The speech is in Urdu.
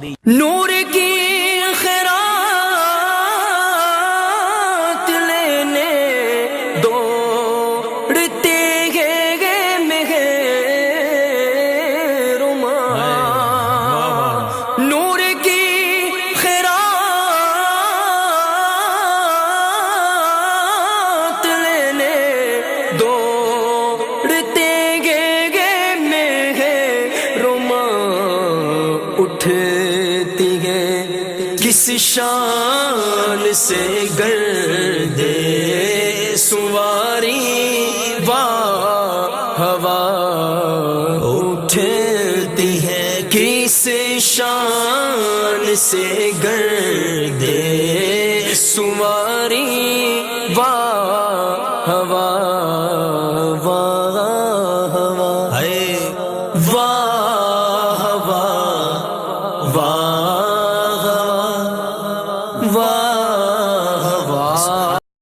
نور کی خیرات لینے دوڑتے گئے مہرما، نور کی خیرات لینے دوڑتے گئے مہرما، اٹھتی ہے کس شان سے گردے سواری واہ واہ، اٹھتی ہے کس شان سے گردے سواری واہ واہ واہ واہ، ہے واہ واہ واہ واہ